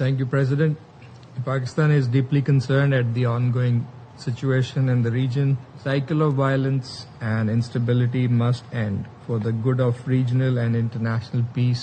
Thank you, President. Pakistan is deeply concerned at the ongoing situation in the region. Cycle of violence and instability must end for the good of regional and international peace.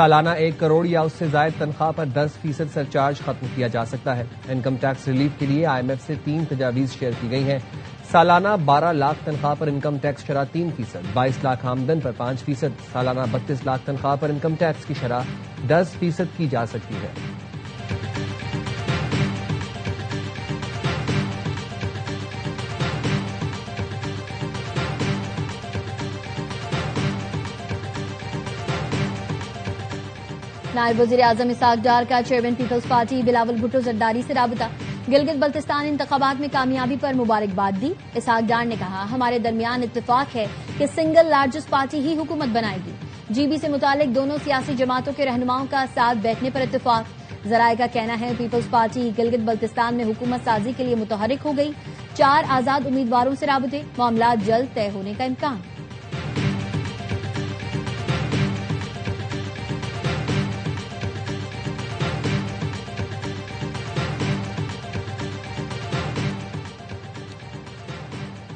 سالانہ 1 کروڑ یا اس سے زائد تنخواہ پر 10% surcharge ختم کیا جا سکتا ہے۔ انکم ٹیکس ریلیف کے لیے IMF سے 3 تجاویز شیئر کی گئی ہیں۔ سالانہ 12 لاکھ تنخواہ پر انکم ٹیکس شرح 3%، 22 لاکھ آمدن پر 5%، سالانہ 32 لاکھ تنخواہ پر انکم ٹیکس کی شرح 10% کی جا سکتی ہے۔ نائب وزیر اعظم اسحاق ڈار کا chairman People's Party Bilawal Bhutto Zardari سے رابطہ، گلگت بلتستان انتخابات میں کامیابی پر مبارکباد دی۔ اسحاق ڈار نے کہا ہمارے درمیان اتفاق ہے کہ سنگل لارجسٹ پارٹی ہی حکومت بنائے گی۔ جی بی سے متعلق دونوں سیاسی جماعتوں کے رہنماؤں کا ساتھ بیٹھنے پر اتفاق۔ ذرائع کا کہنا ہے پیپلز پارٹی گلگت بلتستان میں حکومت سازی کے لیے متحرک ہو گئی۔ 4 آزاد امیدواروں سے رابطے، معاملات جلد طے ہونے کا امکان۔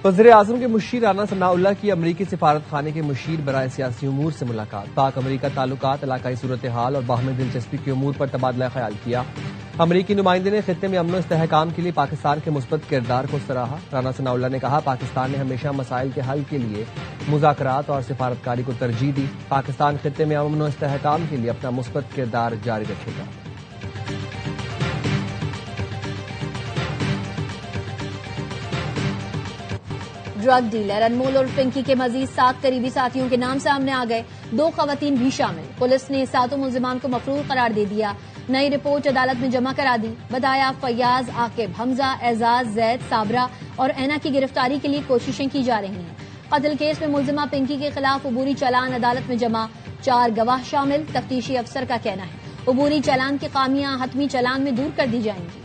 وزیر اعظم کے مشیر رانا ثناء اللہ کی امریکی سفارت خانے کے مشیر برائے سیاسی امور سے ملاقات، پاک امریکہ تعلقات، علاقائی صورتحال اور باہمی دلچسپی کے امور پر تبادلہ خیال کیا۔ امریکی نمائندے نے خطے میں امن و استحکام کے لیے پاکستان کے مثبت کردار کو سراہا۔ رانا ثناء اللہ نے کہا پاکستان نے ہمیشہ مسائل کے حل کے لیے مذاکرات اور سفارتکاری کو ترجیح دی۔ پاکستان خطے میں امن و استحکام کے لیے اپنا مثبت کردار جاری رکھے گا۔ ڈرگ ڈیلر انمول اور پنکی کے مزید 7 قریبی ساتھیوں کے نام سامنے آ گئے، 2 خواتین بھی شامل۔ پولیس نے 7 ملزمان کو مفرور قرار دے دیا۔ نئی رپورٹ عدالت میں جمع کرا دی۔ بتایا فیاض، عاقب، حمزہ، اعزاز، زید، صابرہ اور اینا کی گرفتاری کے لیے کوششیں کی جا رہی ہیں۔ قتل کیس میں ملزمہ پنکی کے خلاف عبوری چالان عدالت میں جمع، 4 گواہ شامل۔ تفتیشی افسر کا کہنا ہے عبوری چالان کی خامیاں حتمی چالان میں دور کر دی جائیں گی۔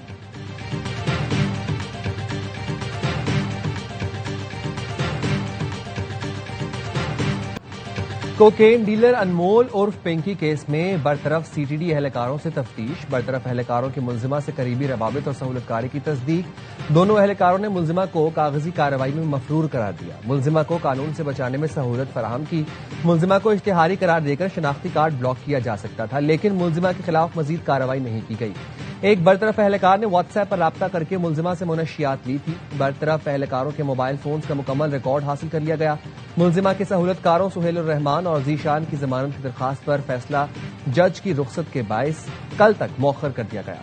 کوکین ڈیلر انمول عرف پنکی کیس میں برطرف سی ٹی ڈی اہلکاروں سے تفتیش، برطرف اہلکاروں کی ملزمہ سے قریبی روابط اور سہولت کاری کی تصدیق۔ دونوں اہلکاروں نے ملزمہ کو کاغذی کارروائی میں مفرور قرار دیا، ملزمہ کو قانون سے بچانے میں سہولت فراہم کی۔ ملزمہ کو اشتہاری قرار دے کر شناختی کارڈ بلاک کیا جا سکتا تھا، لیکن ملزمہ کے خلاف مزید کارروائی نہیں کی گئی۔ ایک برطرف اہلکار نے واٹس ایپ پر رابطہ کر کے ملزمہ سے منشیات لی تھی۔ برطرف اہلکاروں کے موبائل فونز کا مکمل ریکارڈ حاصل کر لیا گیا۔ ملزمہ کے سہولت کاروں سہیل الرحمان اور ذیشان کی ضمانت کی درخواست پر فیصلہ جج کی رخصت کے باعث کل تک مؤخر کر دیا گیا۔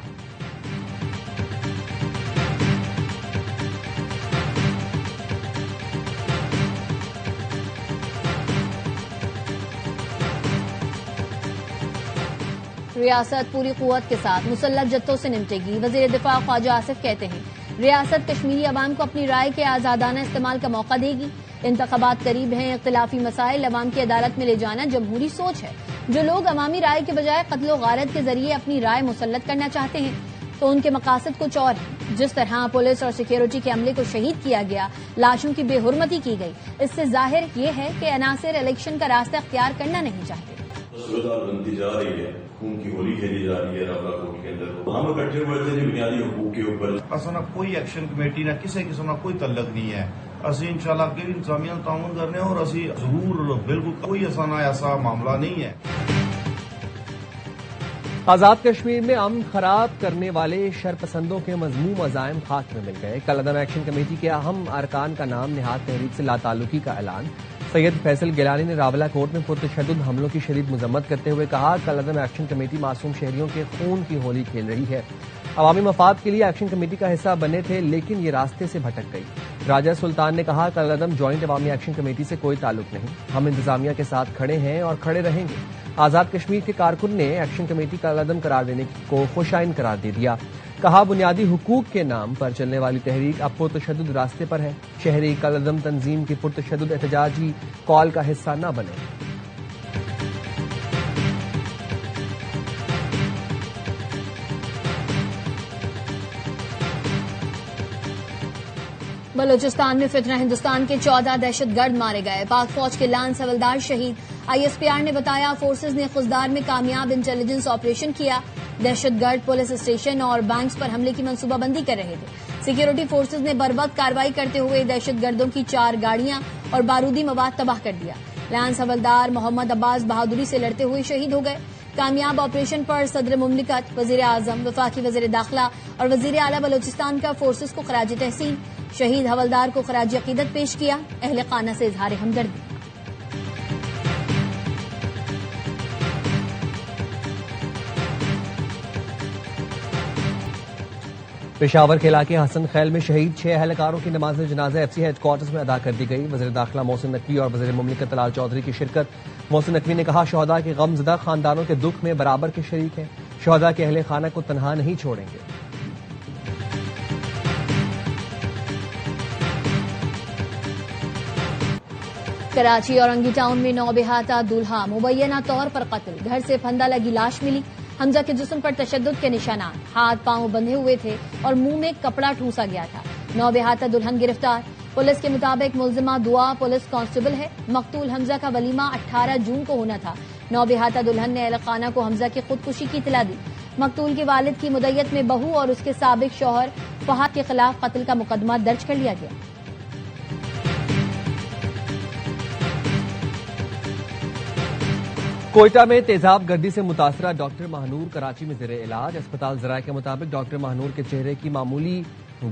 ریاست پوری قوت کے ساتھ مسلح جتوں سے نمٹے گی، وزیر دفاع خواجہ آصف کہتے ہیں ریاست کشمیری عوام کو اپنی رائے کے آزادانہ استعمال کا موقع دے گی۔ انتخابات قریب ہیں، اختلافی مسائل عوام کی عدالت میں لے جانا جمہوری سوچ ہے۔ جو لوگ عوامی رائے کے بجائے قتل و غارت کے ذریعے اپنی رائے مسلط کرنا چاہتے ہیں تو ان کے مقاصد کچھ اور ہیں۔ جس طرح پولیس اور سیکیورٹی کے عملے کو شہید کیا گیا، لاشوں کی بے حرمتی کی گئی، اس سے ظاہر یہ ہے کہ عناصر الیکشن کا راستہ اختیار کرنا نہیں چاہتے۔ صورتحال بنتی جا رہی ہے، خون کی ہولی کھیلی جا رہی ہے راولا کوٹ کے اندر۔ ہم اکٹھے ہوئے تھے جی بنیادی حقوق کے اوپر۔ اصل کوئی ایکشن کمیٹی نہ کسی قسم کا کوئی تعلق نہیں ہے۔ اسی انشاءاللہ اگے بھی انتظامیہ تعاون کرنے اور اسی ضرور بالکل کوئی ایسا معاملہ نہیں ہے۔ آزاد کشمیر میں امن خراب کرنے والے شرپسندوں کے مذموم عزائم خاک میں مل گئے۔ کالعدم ایکشن کمیٹی کے اہم ارکان کا نام نہاد تحریک سے لا تعلقی کا اعلان۔ سید فیصل گیلانی نے راولا کوٹ میں پرتشدد حملوں کی شدید مذمت کرتے ہوئے کہا کالعدم ایکشن کمیٹی معصوم شہریوں کے خون کی ہولی کھیل رہی ہے۔ عوامی مفاد کے لیے ایکشن کمیٹی کا حصہ بنے تھے لیکن یہ راستے سے بھٹک گئی۔ راجہ سلطان نے کہا کالعدم جوائنٹ عوامی ایکشن کمیٹی سے کوئی تعلق نہیں، ہم انتظامیہ کے ساتھ کھڑے ہیں اور کھڑے رہیں گے۔ آزاد کشمیر کے کارکن نے ایکشن کمیٹی کالعدم قرار دینے کو خوشائن قرار دے دیا۔ کہا بنیادی حقوق کے نام پر چلنے والی تحریک اب پرتشدد راستے پر ہے، شہری کالعدم تنظیم کی پرتشدد احتجاجی کال کا حصہ نہ بنے۔ بلوچستان میں فتنہ ہندوستان کے 14 دہشت گرد مارے گئے، پاک فوج کے لانس حوالدار شہید۔ آئی ایس پی آر نے بتایا فورسز نے خزدار میں کامیاب انٹیلیجنس آپریشن کیا، دہشت گرد پولیس اسٹیشن اور بینکس پر حملے کی منصوبہ بندی کر رہے تھے۔ سیکیورٹی فورسز نے بروقت کارروائی کرتے ہوئے دہشت گردوں کی 4 گاڑیاں اور بارودی مواد تباہ کر دیا۔ لانس حوالدار محمد عباس بہادری سے لڑتے ہوئے شہید ہو گئے۔ کامیاب آپریشن پر صدر مملکت، وزیر اعظم، وفاقی وزیر داخلہ اور وزیر اعلیٰ بلوچستان کا فورسز کو خراج تحسین، شہید حوالدار کو خراج عقیدت پیش کیا، اہل خانہ سے اظہار ہمدردی۔ پشاور کے علاقے حسن خیل میں شہید 6 اہلکاروں کی نماز جنازہ ایف سی ہیڈ کوارٹرز میں ادا کر دی گئی۔ وزیر داخلہ محسن نقوی اور وزیر مملکت طلال چودھری کی شرکت۔ محسن نقوی نے کہا شہداء کے غم زدہ خاندانوں کے دکھ میں برابر کے شریک ہیں، شہداء کے اہل خانہ کو تنہا نہیں چھوڑیں گے۔ کراچی اورنگی ٹاؤن میں نوبہاتہ دولہا مبینہ طور پر قتل، گھر سے پھندا لگی لاش ملی، حمزہ کے جسم پر تشدد کے نشانات، ہاتھ پاؤں بندھے ہوئے تھے اور منہ میں کپڑا ٹھونسا گیا تھا۔ نوبہاتہ دلہن گرفتار، پولیس کے مطابق ملزمہ دعا پولیس کانسٹیبل ہے۔ مقتول حمزہ کا ولیمہ 18 جون کو ہونا تھا۔ نوبہاتہ دلہن نے اہل خانہ کو حمزہ کی خودکشی کی اطلاع دی۔ مقتول کے والد کی مدیت میں بہو اور اس کے سابق شوہر فہد کے خلاف قتل کا مقدمہ درج کر لیا گیا۔ کوئٹہ میں تیزاب گردی سے متاثرہ ڈاکٹر مہنور کراچی میں زیر علاج۔ اسپتال ذرائع کے مطابق ڈاکٹر مہنور کے چہرے کی معمولی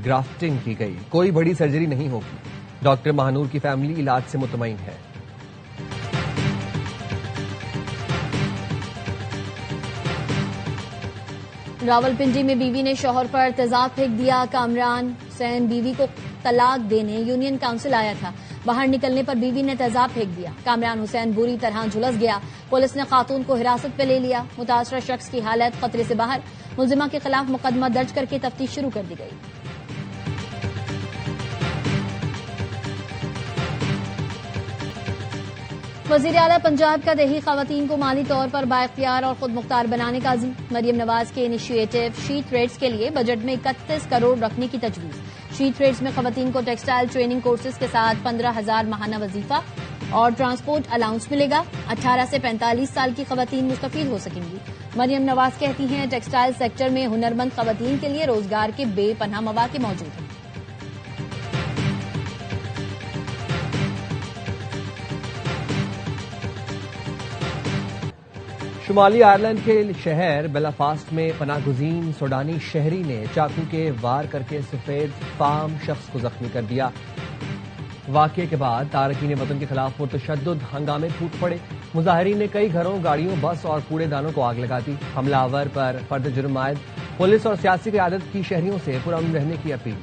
گرافٹنگ کی گئی، کوئی بڑی سرجری نہیں ہوگی۔ ڈاکٹر مہنور کی فیملی علاج سے مطمئن ہے۔ راولپنڈی میں بیوی نے شوہر پر تیزاب پھینک دیا۔ کامران حسین بیوی کو طلاق دینے یونین کونسل آیا تھا، باہر نکلنے پر بیوی نے تیزاب پھینک دیا۔ کامران حسین بری طرح جھلس گیا، پولیس نے خاتون کو حراست پہ لے لیا۔ متاثرہ شخص کی حالت خطرے سے باہر، ملزمہ کے خلاف مقدمہ درج کر کے تفتیش شروع کر دی گئی۔ وزیر اعلیٰ پنجاب کا دیہی خواتین کو مالی طور پر بااختیار اور خود مختار بنانے کا عزم۔ مریم نواز کے انیشیٹو شی تھریڈز کے لیے بجٹ میں 31 کروڑ رکھنے کی تجویز۔ شی تھریڈز میں خواتین کو ٹیکسٹائل ٹریننگ کورسز کے ساتھ 15,000 ماہانہ وظیفہ اور ٹرانسپورٹ الاؤنس ملے گا۔ 18 سے 45 سال کی خواتین مستفید ہو سکیں گی۔ مریم نواز کہتی ہیں ٹیکسٹائل سیکٹر میں ہنرمند خواتین کے لیے روزگار کے بے پناہ مواقع موجود ہیں۔ شمالی آئرلینڈ کے شہر بیلفاسٹ میں پناہ گزین سوڈانی شہری نے چاقو کے وار کر کے سفید فام شخص کو زخمی کر دیا۔ واقعے کے بعد تارکین وطن کے خلاف پرتشدد ہنگامے پھوٹ پڑے۔ مظاہرین نے کئی گھروں، گاڑیوں، بس اور کوڑے دانوں کو آگ لگا دی۔ حملہ آور پر فرد جرم عائد، پولیس اور سیاسی قیادت کی شہریوں سے پرامن رہنے کی اپیل۔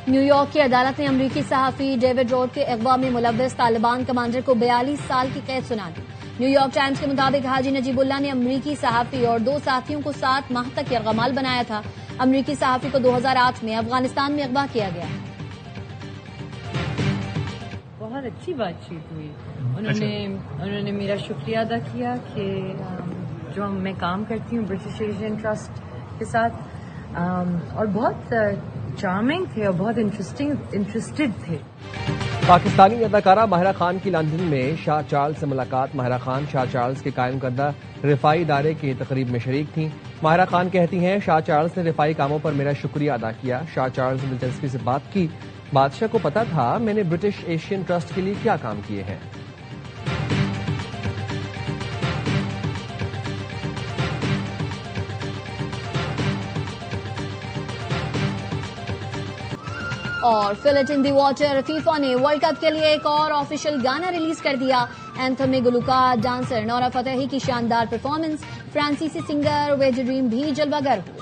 نیو یارک کی عدالت نے امریکی صحافی ڈیوڈ روڈ کے اغوا میں ملوث طالبان کمانڈر کو 42 سال کی قید سنا دی۔ نیو یارک ٹائمز کے مطابق حاجی نجیب اللہ نے امریکی صحافی اور 2 ساتھیوں کو 7 ماہ تک یرغمال بنایا تھا۔ امریکی صحافی کو 2008 میں افغانستان میں اغوا کیا گیا۔ بہت اچھی بات چیت ہوئی، انہوں نے میرا شکریہ ادا کیا کہ جو میں کام کرتی ہوں برٹش ایشین ٹرسٹ کے ساتھ، اور بہت چارمنگ تھے اور بہت انٹرسٹڈ تھے۔ پاکستانی اداکارہ ماہرہ خان کی لندن میں شاہ چارلز سے ملاقات۔ ماہرہ خان شاہ چارلز کے قائم کردہ رفاعی ادارے کی تقریب میں شریک تھیں۔ ماہرہ خان کہتی ہیں شاہ چارلز نے رفاعی کاموں پر میرا شکریہ ادا کیا۔ شاہ چارلز نے دلچسپی سے بات کی، بادشاہ کو پتا تھا میں نے برٹش ایشین ٹرسٹ کے لیے کیا کام کیے ہیں۔ اور فلٹ ان دی واٹر، فیفا نے ورلڈ کپ کے لیے ایک اور آفیشیل گانا ریلیز کر دیا۔ اینتھم میں گلوکار ڈانسر نورا فتحی کی شاندار پرفارمنس، فرانسیسی سنگر ویج ڈریم بھی جلوہ گر ہوئے۔